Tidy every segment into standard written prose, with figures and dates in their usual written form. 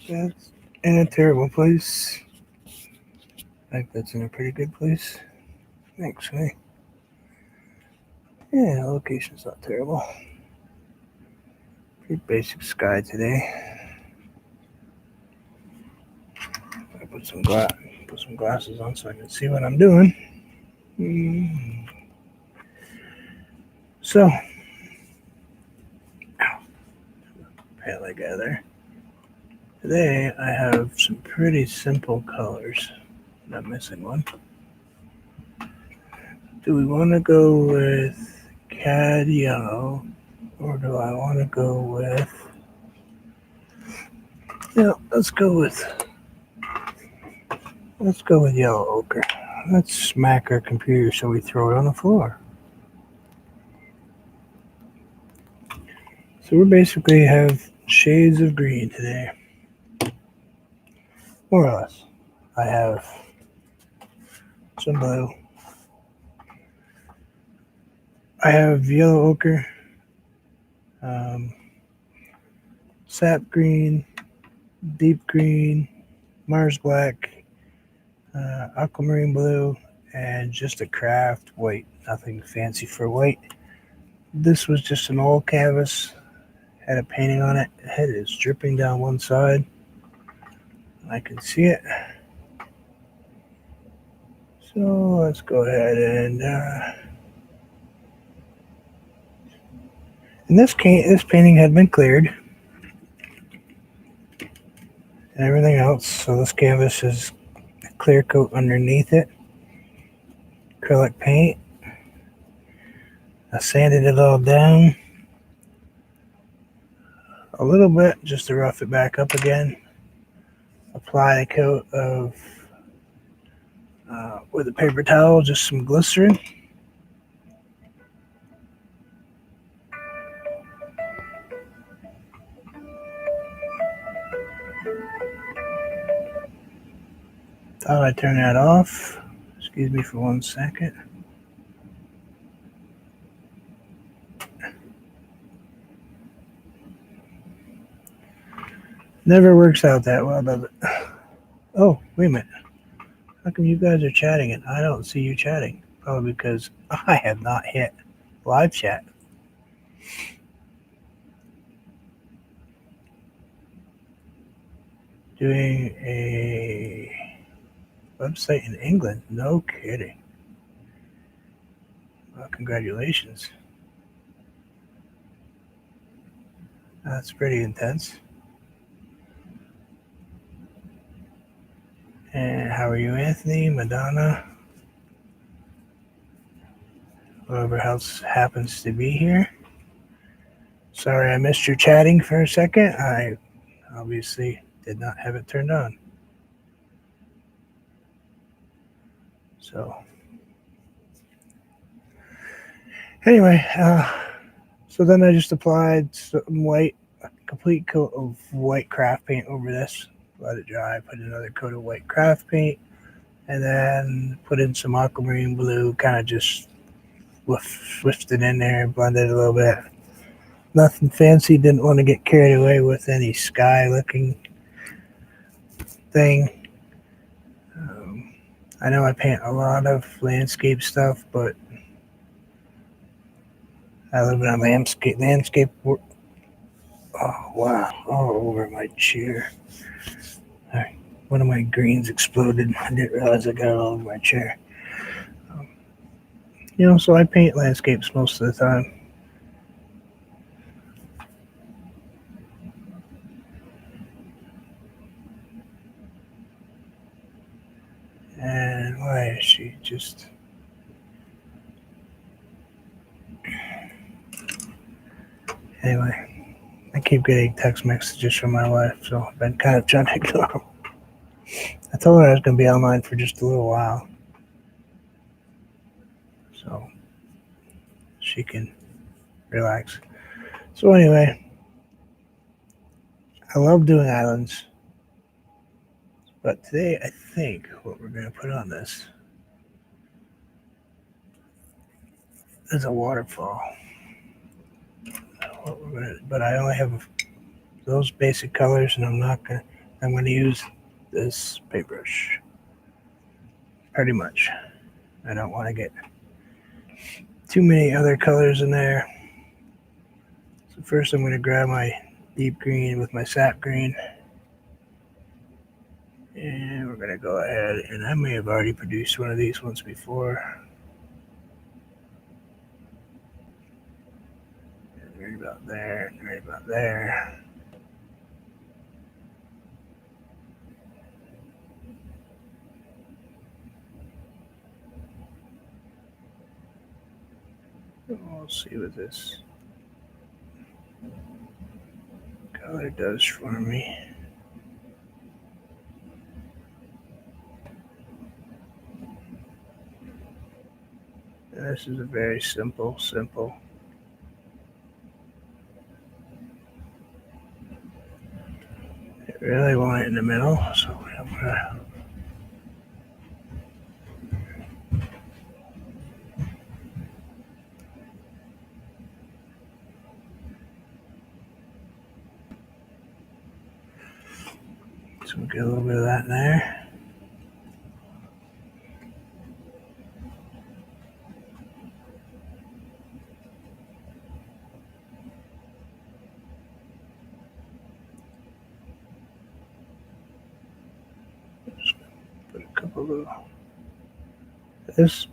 That's in a terrible place. I think that's in a pretty good place. Actually, yeah, location's not terrible. Pretty basic sky today. I put some glasses on so I can see what I'm doing. Mm. So, pale together. Today I have some pretty simple colors. Not missing one. Do we want to go with cad yellow, or do I want to go with? Yeah, let's go with yellow ochre. Let's smack our computer so we throw it on the floor. So we basically have shades of green today, more or less. I have some blue. I have yellow ochre, um, sap green, deep green, Mars black, aquamarine blue, and just a craft white. Nothing fancy for white. This was just an old canvas, had a painting on it. It is dripping down one side. I can see it. So let's go ahead and this painting had been cleared and everything else. So this canvas is a clear coat underneath it, acrylic paint. I sanded it all down a little bit just to rough it back up again. Apply a coat of with a paper towel, just some glycerin. Thought I'd turn that off. Excuse me for 1 second. Never works out that well, does it? Oh, wait a minute. How come you guys are chatting and I don't see you chatting? Probably because I have not hit live chat. Doing a website in England. No kidding. Well, congratulations. That's pretty intense. And how are you, Anthony, Madonna, whoever else happens to be here? Sorry I missed your chatting for a second. I obviously did not have it turned on. So, anyway, so then I just applied some white, a complete coat of white craft paint over this. Let it dry. Put another coat of white craft paint, and then put in some aquamarine blue. Kind of just swift it in there, blended it a little bit. Nothing fancy. Didn't want to get carried away with any sky-looking thing. Um, I know I paint a lot of landscape stuff, but I live in a landscape. Oh wow! All over my chair. All right. One of my greens exploded. I didn't realize I got it all over my chair. Um, so I paint landscapes most of the time. And why is she just? Anyway, I keep getting text messages from my wife, so I've been kind of trying to ignore them. I told her I was going to be online for just a little while, so she can relax. So anyway, I love doing islands, but today I think what we're going to put on this is a waterfall. But I only have those basic colors, and I'm going to use this paintbrush. Pretty much. I don't want to get too many other colors in there. So first I'm going to grab my deep green with my sap green. And we're going to go ahead, and I may have already produced one of these once before. Right about there, right about there. We'll see what this color does for me. And this is a very simple. I really want it in the middle, so I'm gonna. So we'll get a little bit of that in there. Just put a couple little. This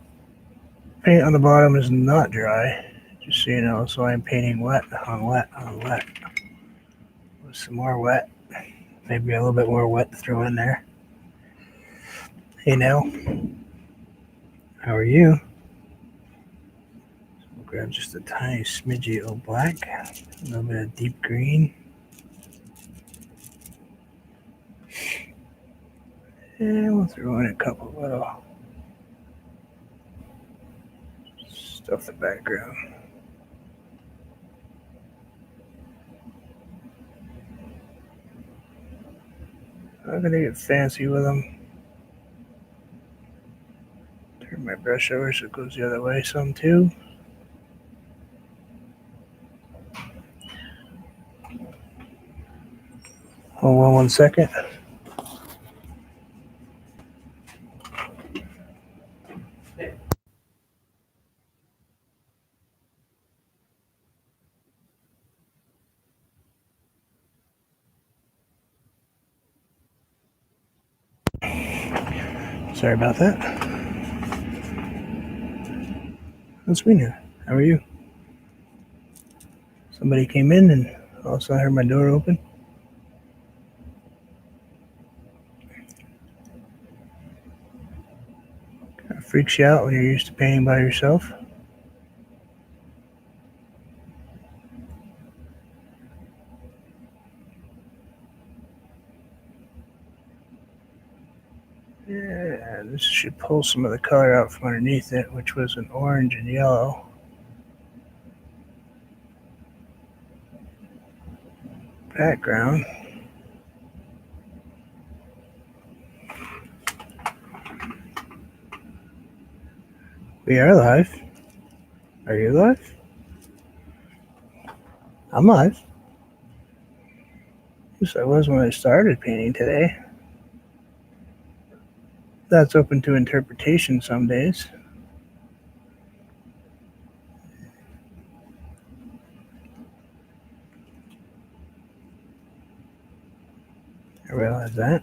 paint on the bottom is not dry, just so you know, so I'm painting wet on wet on wet. With some more wet, maybe a little bit more wet to throw in there. Hey Nell, how are you? So we'll grab just a tiny smidgy of black, a little bit of deep green. And we'll throw in a couple little stuff in the background. I'm gonna get fancy with them. Turn my brush over so it goes the other way some too. Hold on 1 second. Sorry about that. That's me now. How are you? Somebody came in and all of a sudden I heard my door open. Kind of freaks you out when you're used to painting by yourself. Yeah, this should pull some of the color out from underneath it, which was an orange and yellow. Background. We are live. Are you live? I'm live. Yes, I was when I started painting today. That's open to interpretation some days. I realize that.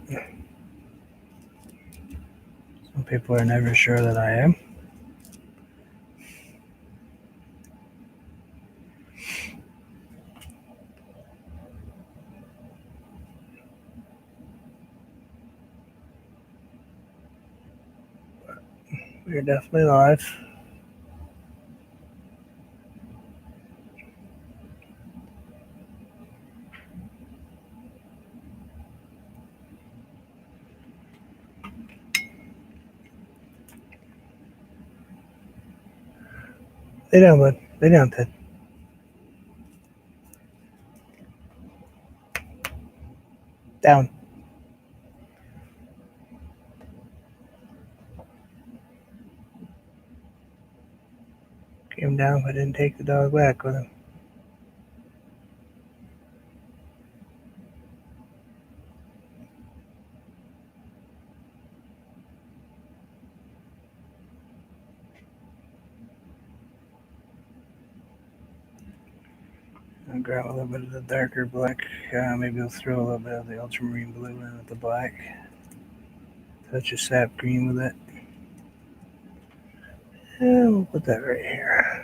Some people are never sure that I am. But we're definitely live. Lay down, bud. Lay down, Ted. Down. Came down, but didn't take the dog back with him. I'll grab a little bit of the darker black. Maybe I'll throw a little bit of the ultramarine blue in with the black. Touch of sap green with it. And we'll put that right here.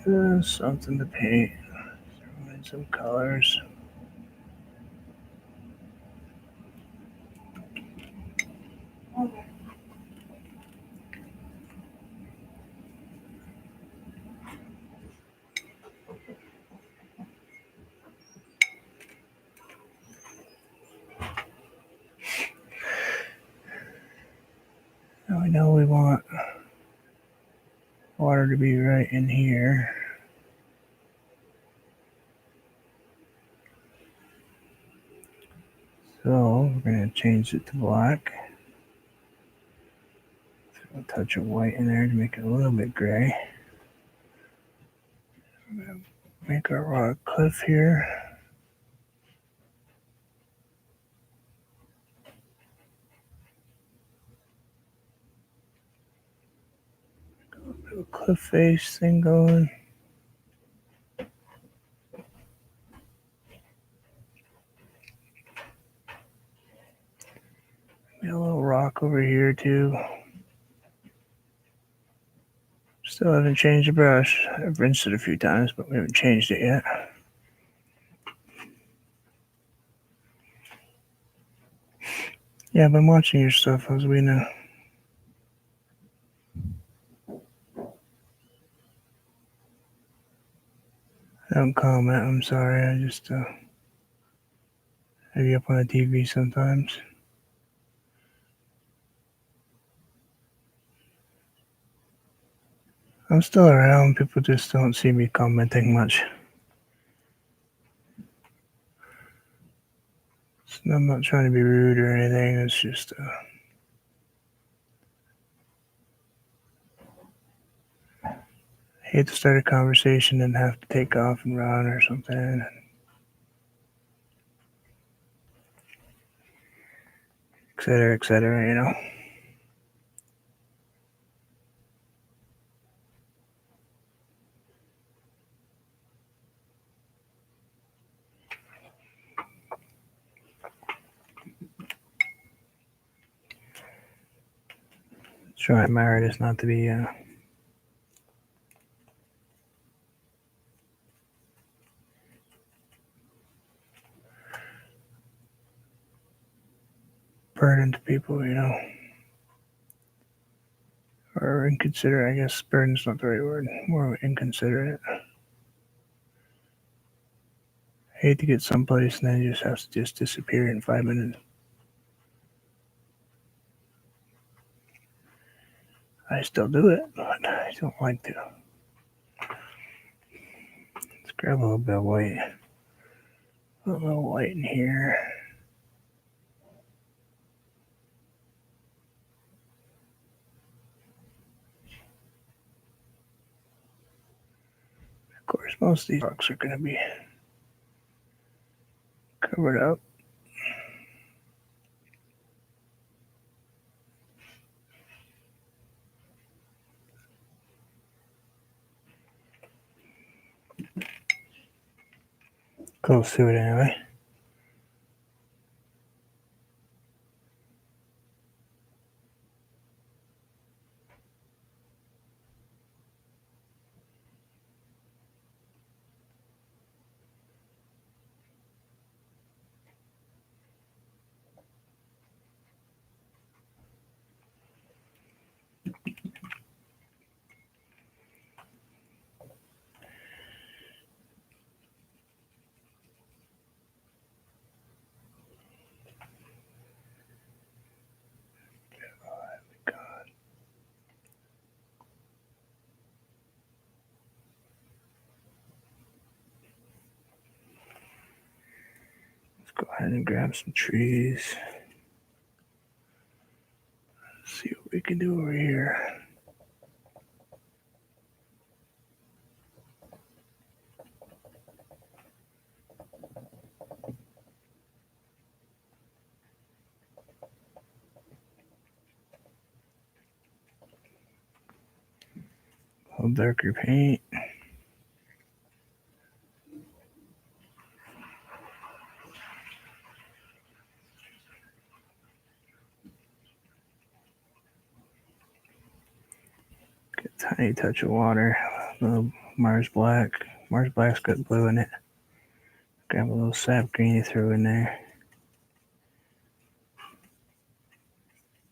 Just something to paint. Throw in some colors. Now we know we want water to be right in here. So we're going to change it to black. Throw a touch of white in there to make it a little bit gray. We're going to make our rock cliff here. A little bit of cliff face thing going. Got a little rock over here too. Still haven't changed the brush. I've rinsed it a few times, but we haven't changed it yet. Yeah, I've been watching your stuff, as we know. I don't comment, I'm sorry. I just have you up on the TV sometimes. I'm still around. People just don't see me commenting much. So I'm not trying to be rude or anything. It's just I hate to start a conversation and have to take off and run or something. Et cetera, you know. Try my hardest not to be burden to people, you know. Or inconsiderate, I guess. Burden's not the right word. More inconsiderate. I hate to get someplace and then you just have to just disappear in 5 minutes. I still do it, but I don't like to. Let's grab a little bit of white. A little white in here. Of course, most of these rocks are going to be covered up. Close to it anyway. ahead and grab some trees. Let's see what we can do over here. A little darker paint. Get a tiny touch of water. A little Mars Black. Mars Black's got blue in it. Grab a little sap green you throw in there.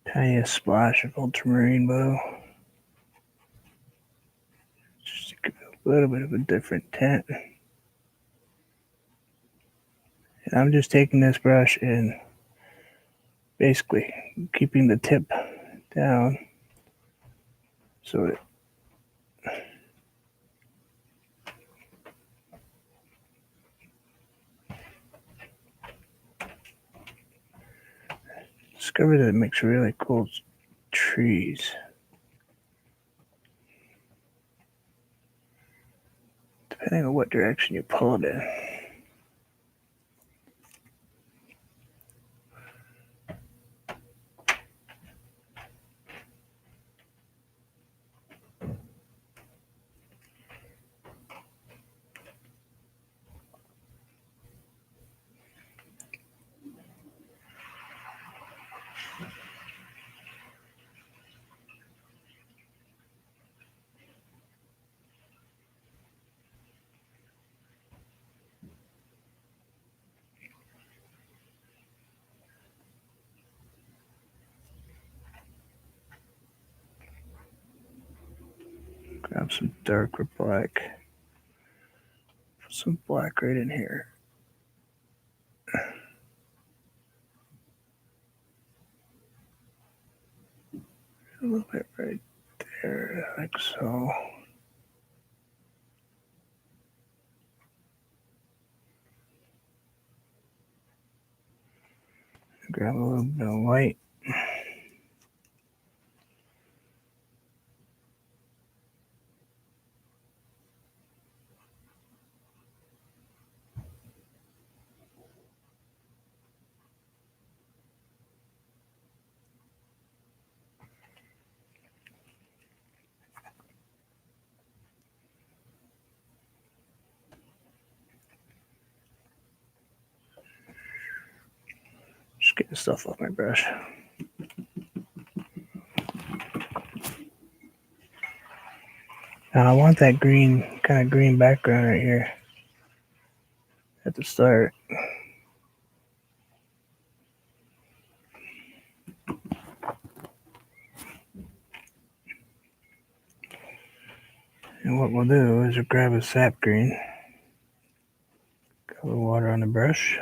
Tiniest splash of ultramarine blue. Just to give it a little bit of a different tint. And I'm just taking this brush and basically keeping the tip down so it discovered that it makes really cool trees. Depending on what direction you pull it in. Grab some darker black. Put some black right in here. A little bit right there, like so. Grab a little bit of white. Just getting stuff off my brush. Now I want that green, kind of green background right here at the start. And what we'll do is we'll grab a sap green. Got a little water on the brush.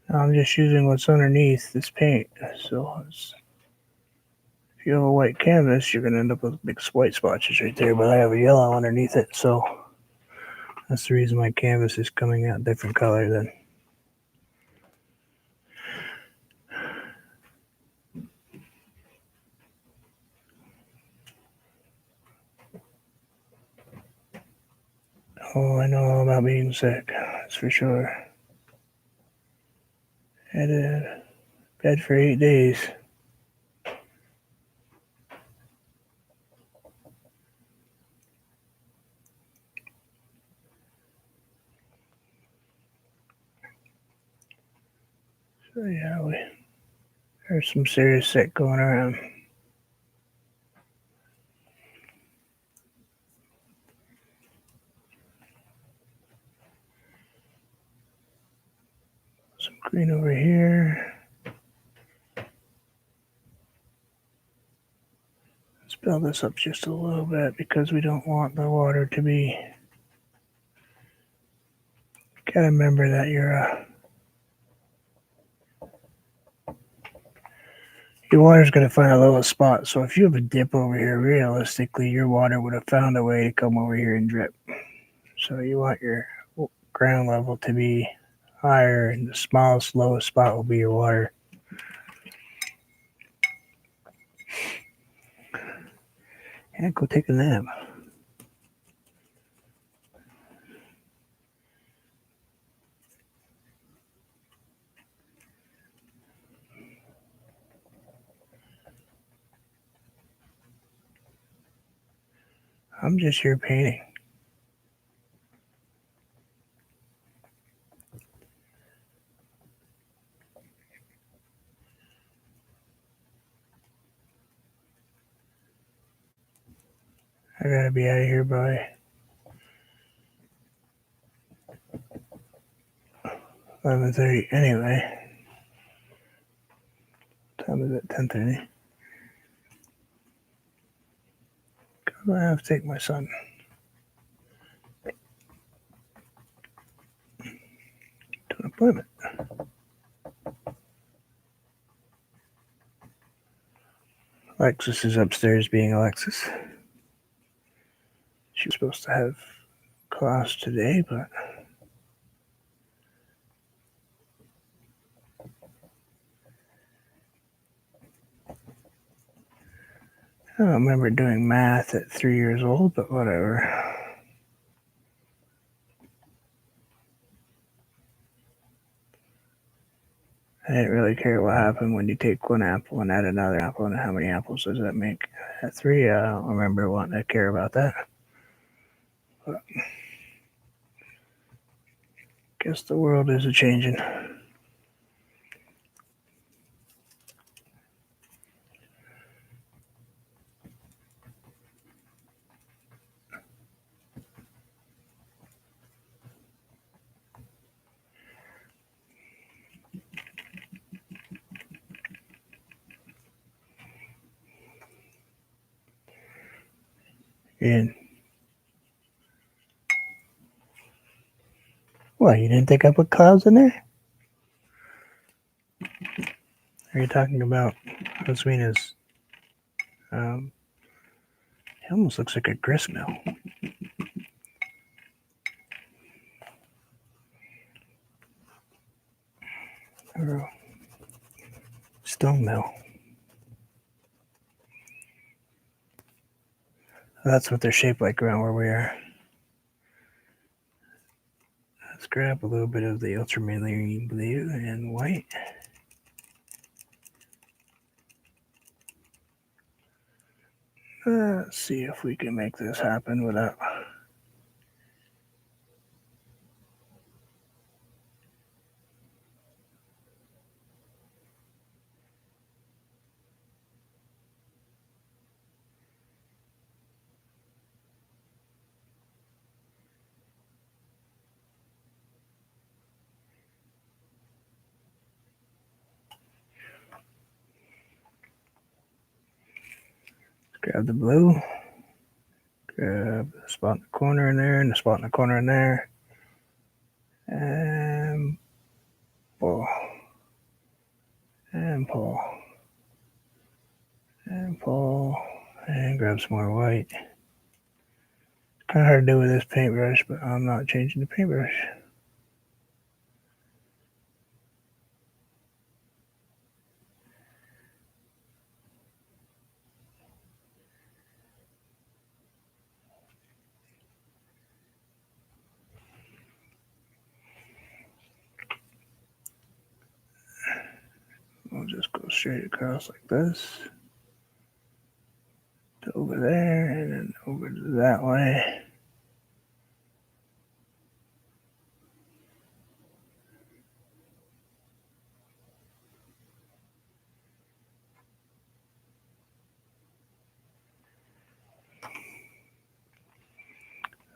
Now I'm just using what's underneath this paint. So if you have a white canvas, you're going to end up with big white splotches right there, but I have a yellow underneath it, so that's the reason my canvas is coming out different color than. Oh, I know all about being sick, that's for sure. Had a bed for 8 days. So yeah, there's some serious sick going around. Some green over here. fill this up just a little bit because we don't want the water to be. Gotta remember that your water's gonna find a little spot. So if you have a dip over here, realistically, your water would have found a way to come over here and drip. So you want your ground level to be higher, and the smallest, lowest spot will be your water. And go take a nap. I'm just here painting. I gotta be out of here by 11:30 anyway. Time is it? 10:30. I have to take my son to an appointment. Alexis is upstairs being Alexis. She was supposed to have class today, but I don't remember doing math at 3 years old, but whatever. I didn't really care what happened when you take one apple and add another apple, and how many apples does that make? At 3, I don't remember wanting to care about that. But guess the world is a-changing. And what, you didn't think I put clouds in there? Are you talking about Roswina's? It almost looks like a grist mill. Or a stone mill. That's what they're shaped like around where we are. Let's grab a little bit of the ultramarine blue and white. Let's see if we can make this happen without. Grab the blue. Grab the spot in the corner in there, and the spot in the corner in there. And pull. And pull. And pull. And grab some more white. Kind of hard to do with this paintbrush, but I'm not changing the paintbrush. We'll just go straight across like this. To over there, and then over to that way.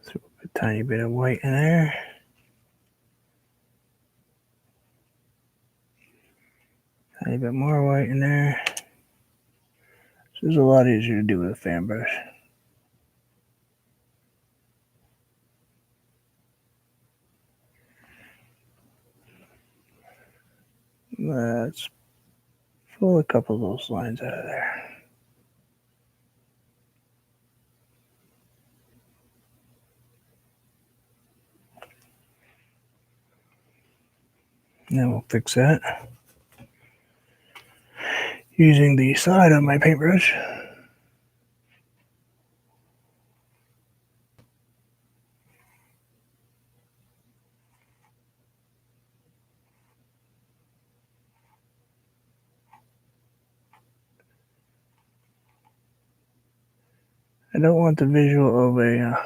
Throw a tiny bit of white in there. Tiny bit more white in there. This is a lot easier to do with a fan brush. Let's pull a couple of those lines out of there. Now we'll fix that using the side of my paintbrush. I don't want the visual of a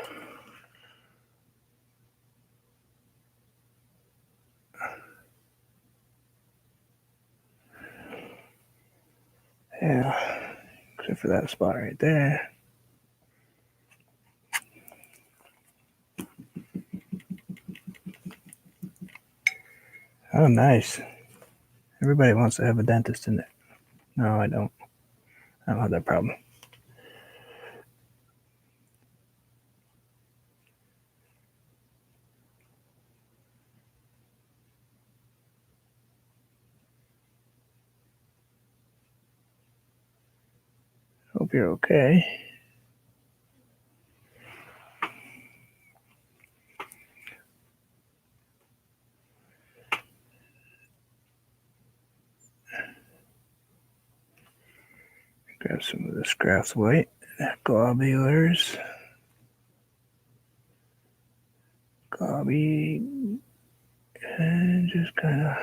yeah, except for that spot right there. Oh, nice. Everybody wants to have a dentist in it. No, I don't. I don't have that problem. Hope you're okay. Grab some of this Craft White globulars. Globby. And just kind of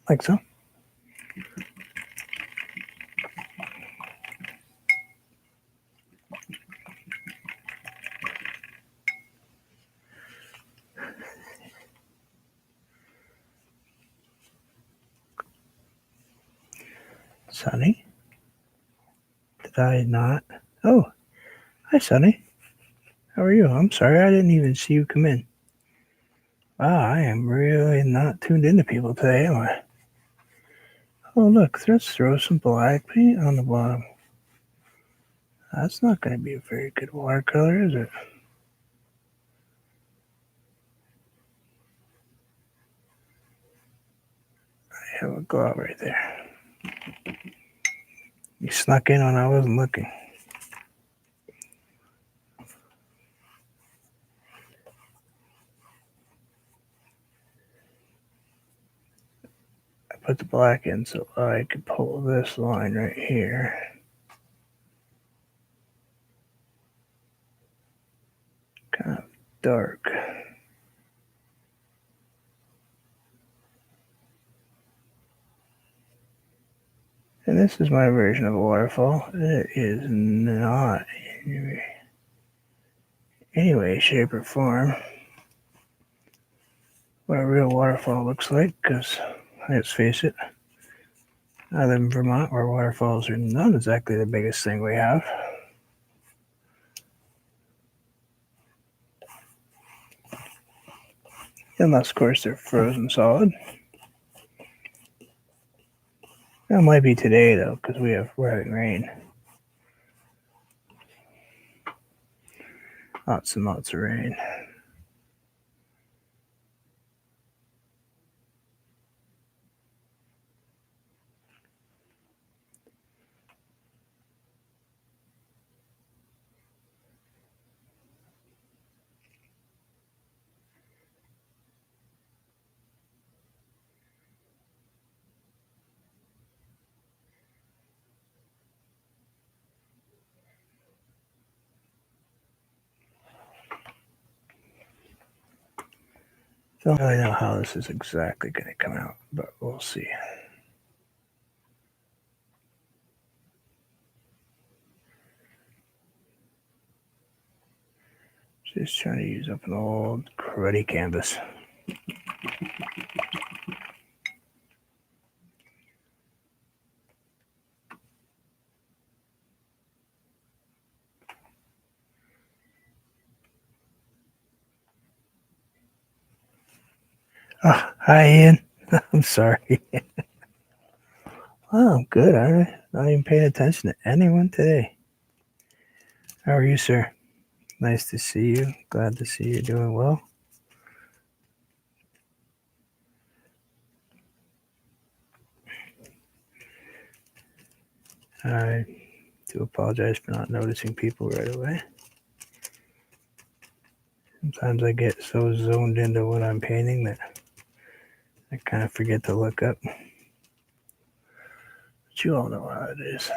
like so. Sunny? Did I not? Oh, hi, Sunny. How are you? I'm sorry, I didn't even see you come in. Wow, I am really not tuned into people today, am I? Oh, look, let's throw some black paint on the bottom. That's not going to be a very good watercolor, is it? I have a glob right there. You snuck in when I wasn't looking. I put the black in so I could pull this line right here. Kind of dark. And this is my version of a waterfall. It is not in any way, shape, or form what a real waterfall looks like, because let's face it, I live in Vermont where waterfalls are not exactly the biggest thing we have. Unless, of course, they're frozen solid. That might be today, though, because we're having rain. Lots and lots of rain. Don't really know how this is exactly going to come out, but we'll see. Just trying to use up an old cruddy canvas. Oh, hi, Ian. I'm sorry. Oh, I'm good. I'm not even paying attention to anyone today. How are you, sir? Nice to see you. Glad to see you doing well. I do apologize for not noticing people right away. Sometimes I get so zoned into what I'm painting that I kind of forget to look up. But you all know how it is.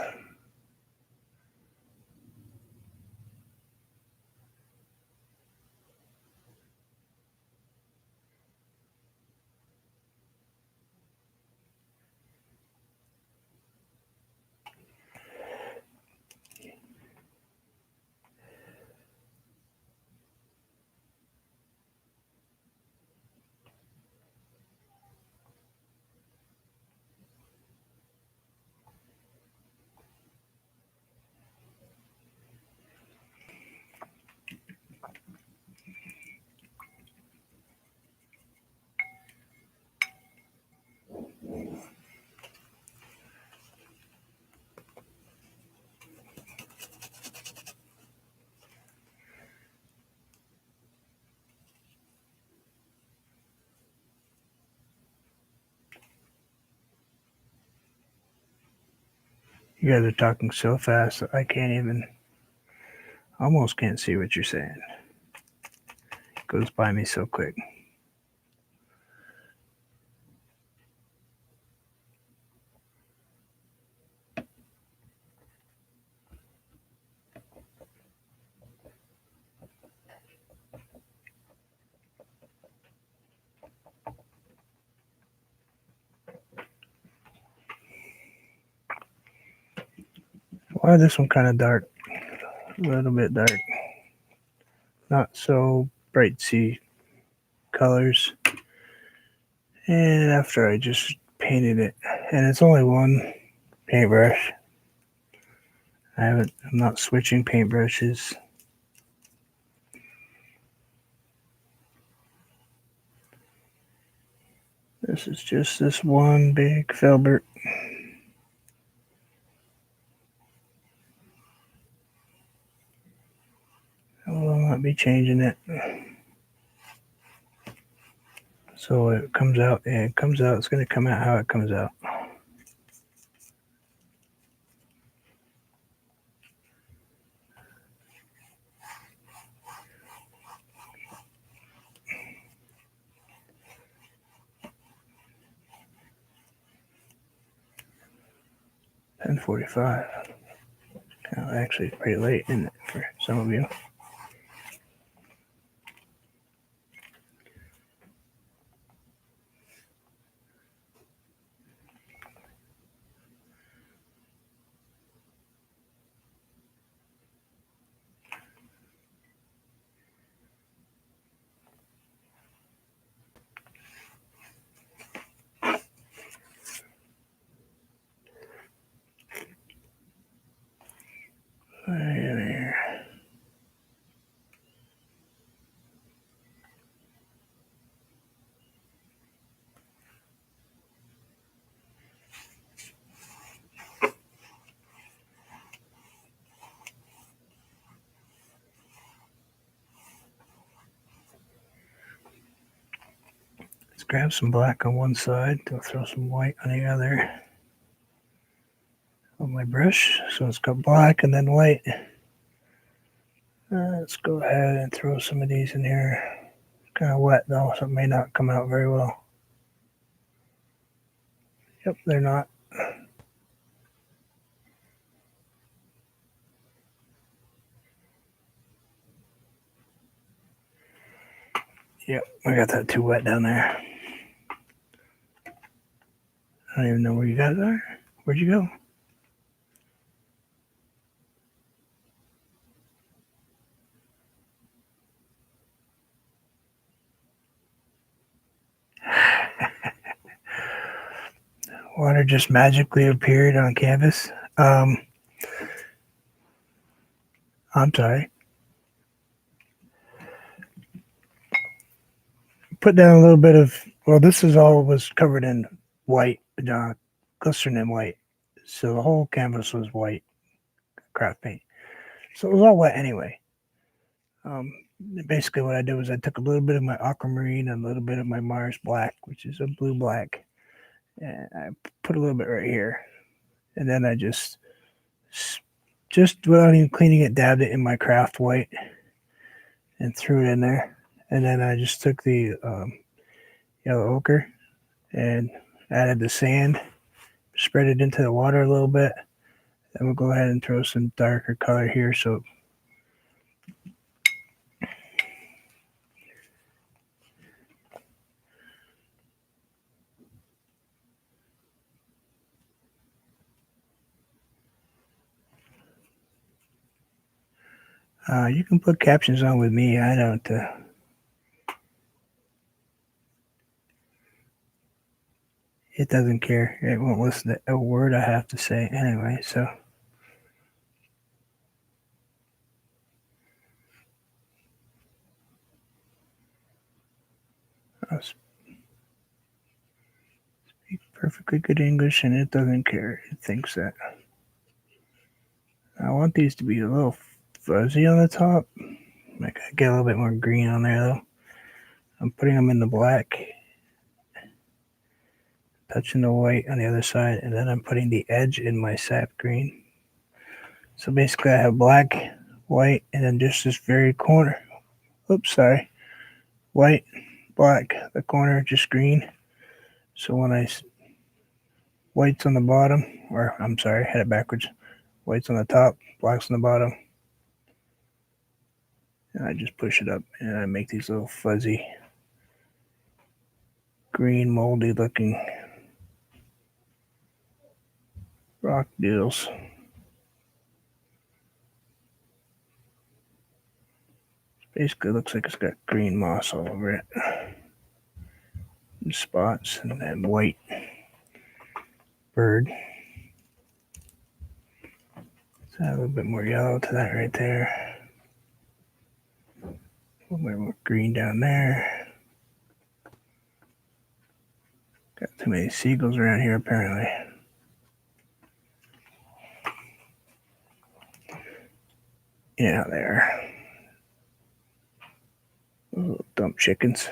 You guys are talking so fast I can't even, almost can't see what you're saying. It goes by me so quick. Why this one kind of dark? A little bit dark. Not so bright sea colors. And after I just painted it, and it's only one paintbrush. I'm not switching paintbrushes. This is just this one big filbert. I will not be changing it. So it comes out, and it comes out, it's going to come out how it comes out. $10:45. Actually, it's pretty late, isn't it, for some of you? There. Let's grab some black on one side, to throw some white on the other on my brush. So it's got black and then white. Let's go ahead and throw some of these in here. Kind of wet though, so it may not come out very well. Yep, they're not. Yep, I got that too wet down there. I don't even know where you guys are. Where'd you go? Water just magically appeared on canvas. I'm sorry. Put down a little bit of Well, this is all was covered in white, glistening white. So the whole canvas was white craft paint. So it was all wet anyway. Um, Basically, what I did was I took a little bit of my aquamarine and a little bit of my Mars black, which is a blue black, and I put a little bit right here, and then I just without even cleaning it, dabbed it in my craft white and threw it in there. And then I just took the yellow ochre and added the sand, spread it into the water a little bit. Then we'll go ahead and throw some darker color here. So you can put captions on with me. I don't. It doesn't care. It won't listen to a word I have to say anyway. So I'll speak perfectly good English, and it doesn't care. It thinks that. I want these to be a little fuzzy on the top. I gotta get a little bit more green on there though. I'm putting them in the black, touching the white on the other side, and then I'm putting the edge in my sap green. So basically I have black, white, and then just this very corner. Oops, sorry. White, black, the corner just green. So when white's on the bottom, or I'm sorry, I had it backwards. White's on the top, black's on the bottom. And I just push it up and I make these little fuzzy, green, moldy looking rock deals. Basically looks like it's got green moss all over it. And spots and then white bird. So a little bit more yellow to that right there. A little bit more green down there. Got too many seagulls around here apparently. Yeah, there. Little dumb chickens.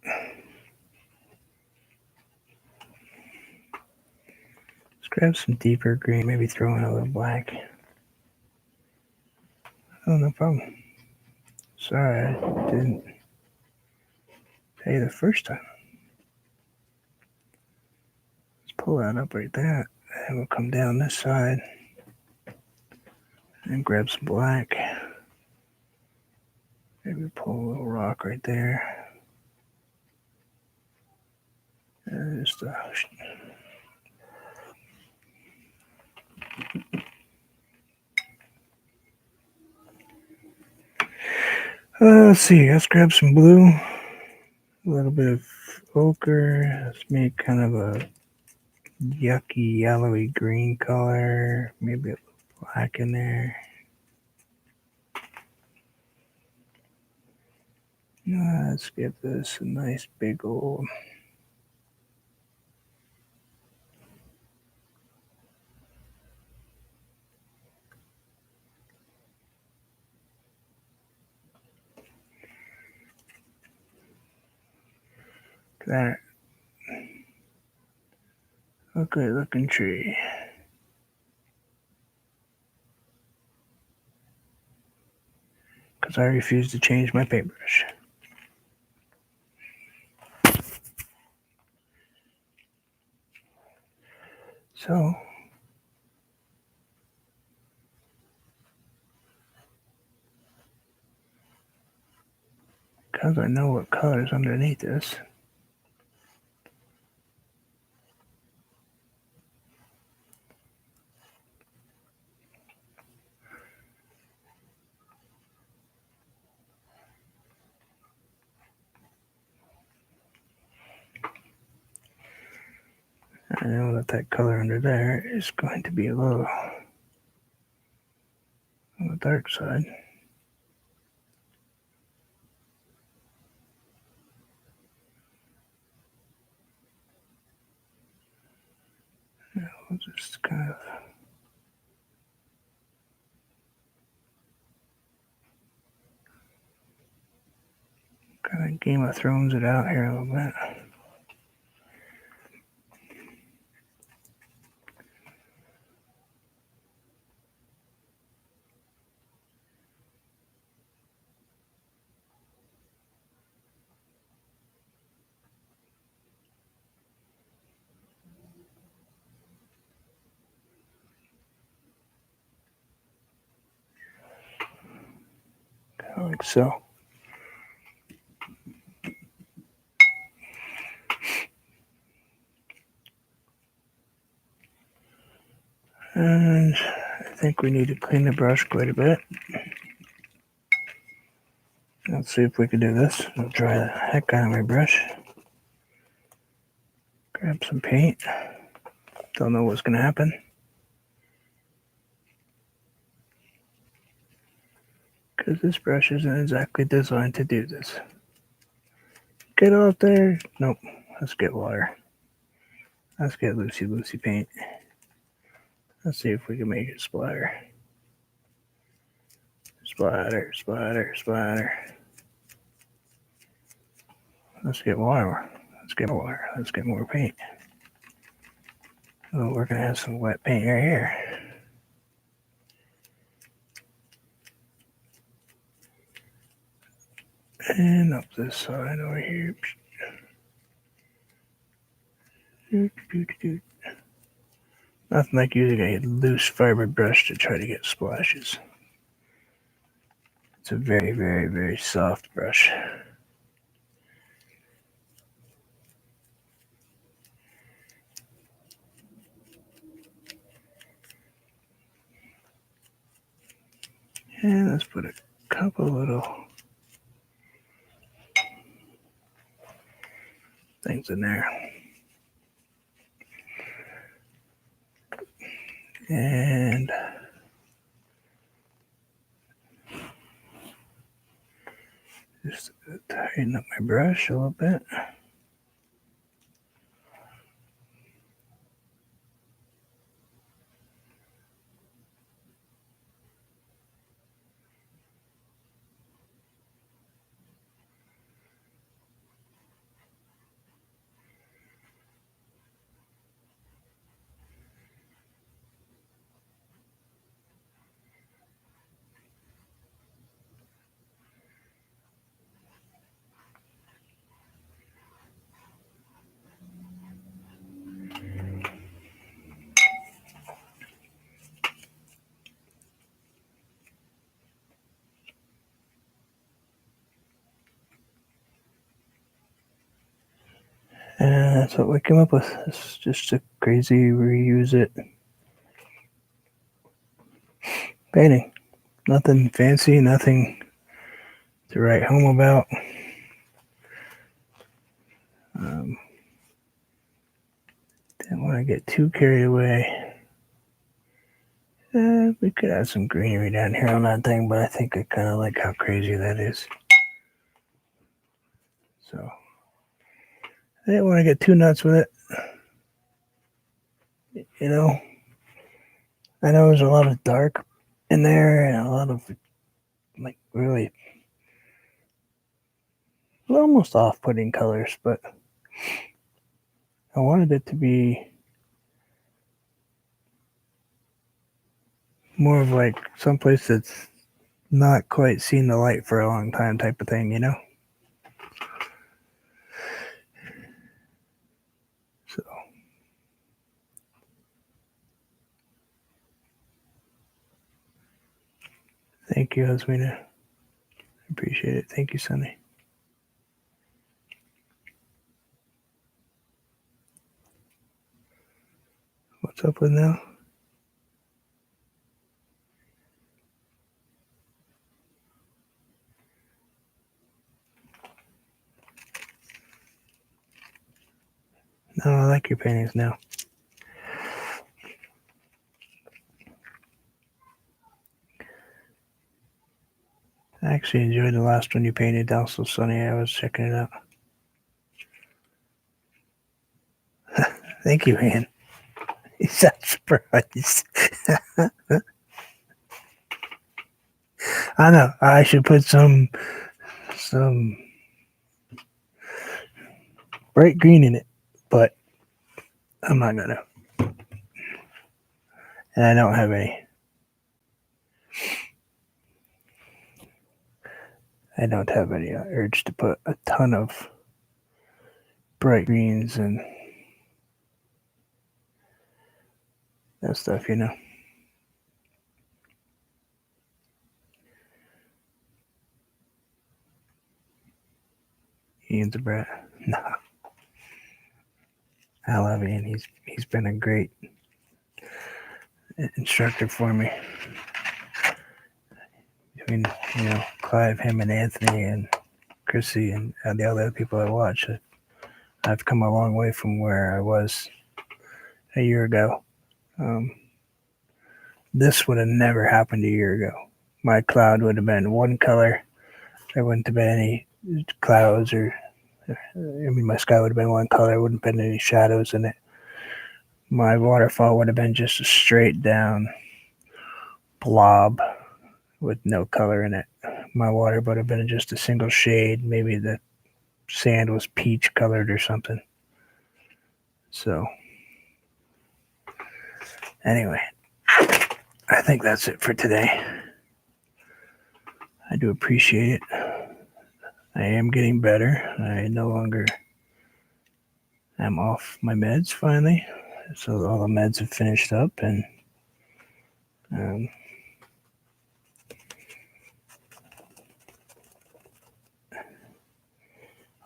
Let's grab some deeper green, maybe throw in a little black. Oh, no problem. Sorry, I didn't tell you the first time. Let's pull that up right there. And we'll come down this side and grab some black. Maybe pull a little rock right there. And just let's see, let's grab some blue, a little bit of ochre. Let's make kind of a yucky yellowy green color, maybe a little black in there. Let's give this a nice big old that ugly looking tree. Because I refuse to change my paintbrush. So because I know what color's underneath this, I know that that color under there is going to be a little on the dark side. I'll just kind of Game of Thrones it out here a little bit. Kind of like so. And I think we need to clean the brush quite a bit. Let's see if we can do this. I'll try the heck out of my brush. Grab some paint. Don't know what's going to happen. Because this brush isn't exactly designed to do this. Get off there. Nope. Let's get water. Let's get Lucy paint. Let's see if we can make it splatter. Splatter, splatter, splatter. Let's get water. Let's get water. Let's get more paint. Oh, we're going to have some wet paint right here. And up this side over here. Nothing like using a loose fiber brush to try to get splashes. It's a very, very, very soft brush. And let's put a couple little things in there. And just tighten up my brush a little bit. And that's what we came up with. It's just a crazy reuse it painting. Nothing fancy, nothing to write home about. Didn't want to get too carried away. We could add some greenery down here on that thing, but I think I kind of like how crazy that is. So I didn't want to get too nuts with it. You know, I know there's a lot of dark in there and a lot of like really almost off-putting colors, but I wanted it to be more of like someplace that's not quite seen the light for a long time type of thing, you know? So thank you, Hasmina. Appreciate it. Thank you, Sunny. What's up with now? No, I like your paintings now. I actually enjoyed the last one you painted, Also Sunny. I was checking it out. Thank you, Ann. He's not surprised. I know. I should put some bright green in it, but I'm not gonna. And I don't have any. I don't have any urge to put a ton of bright greens and that stuff, you know. Ian's a brat. No, I love Ian. He's been a great instructor for me. Between Clive, him, and Anthony, and Chrissy, and the other people I watch, I've come a long way from where I was a year ago. Um, this would have never happened a year ago. My cloud would have been one color. There wouldn't have been any clouds my sky would have been one color. There wouldn't have been any shadows in it. My waterfall would have been just a straight down blob with no color in it. My water would have been just a single shade. Maybe the sand was peach colored or something. So, anyway, I think that's it for today. I do appreciate it. I am getting better. I no longer am off my meds finally. So all the meds have finished up and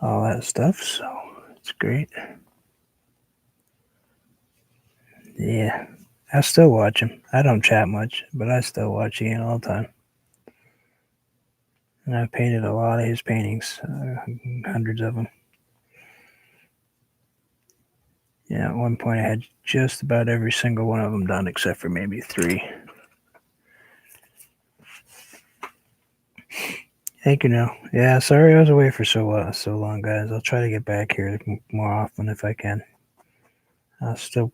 all that stuff. So it's great. Yeah. I still watch him. I don't chat much, but I still watch Ian all the time. And I've painted a lot of his paintings, hundreds of them. Yeah, at one point I had just about every single one of them done except for maybe 3. Thank you, now. Yeah, sorry I was away for so long, guys. I'll try to get back here more often if I can. I'm still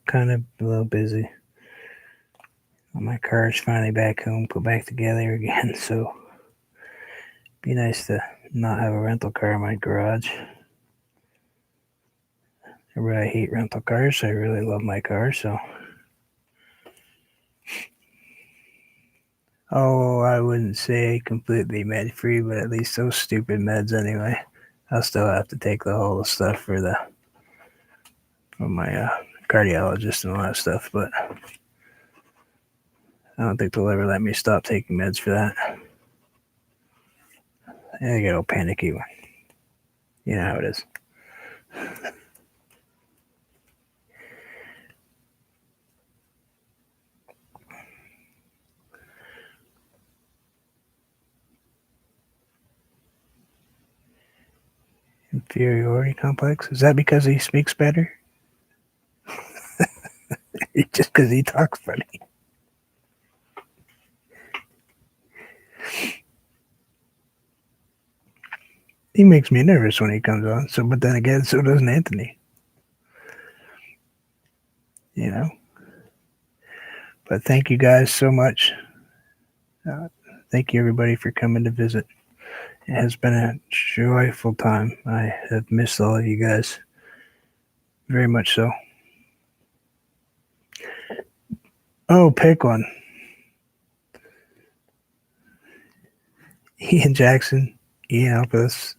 kind of a little busy. My car's finally back home, put back together again, so it'd be nice to not have a rental car in my garage. I really hate rental cars. I really love my car, so. Oh, I wouldn't say completely med free, but at least those stupid meds anyway. I'll still have to take the whole stuff for my cardiologist and all that stuff, but I don't think they'll ever let me stop taking meds for that. I get all panicky when you know how it is. Inferiority complex? Is that because he speaks better? Just because he talks funny? He makes me nervous when he comes on. So, but then again, so doesn't Anthony. You know. But thank you guys so much. Thank you everybody for coming to visit. It has been a joyful time. I have missed all of you guys. Very much so. Oh, pick one. Ian Jackson, Ian Elpis.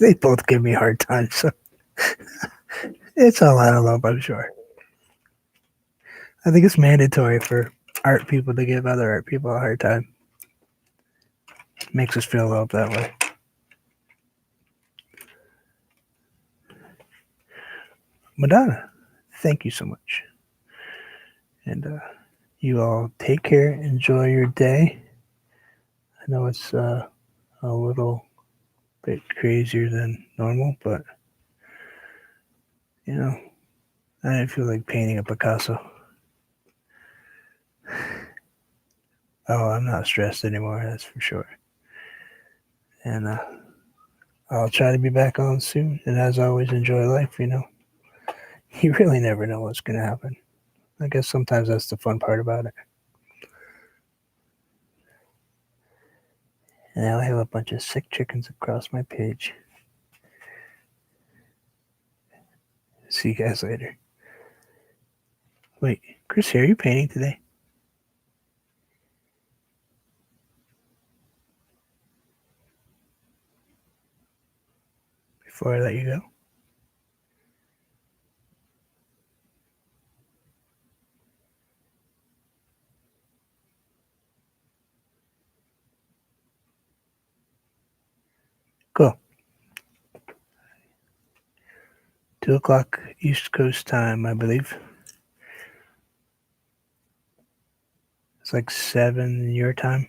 They both give me a hard time, so it's all out of love, I'm sure. I think it's mandatory for art people to give other art people a hard time. Makes us feel loved that way. Madonna, thank you so much. And you all take care. Enjoy your day. I know it's a little bit crazier than normal, but I didn't feel like painting a Picasso. Oh, I'm not stressed anymore, that's for sure. And I'll try to be back on soon. And as always, enjoy life, You really never know what's going to happen. I guess sometimes that's the fun part about it. And now I have a bunch of sick chickens across my page. See you guys later. Wait, Chris, are you painting today? Before I let you go? Cool. 2 o'clock East Coast time, I believe. It's like 7 your time.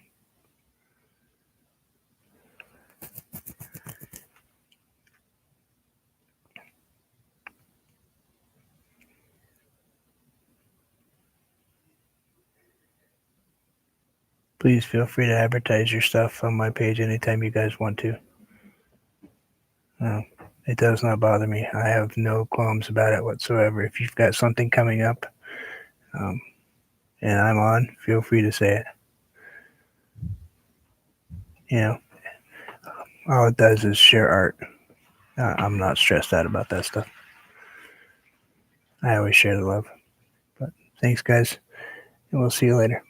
Please feel free to advertise your stuff on my page anytime you guys want to. It does not bother me. I have no qualms about it whatsoever. If you've got something coming up and I'm on, feel free to say it. You know, all it does is share art. I'm not stressed out about that stuff. I always share the love. But thanks, guys, and we'll see you later.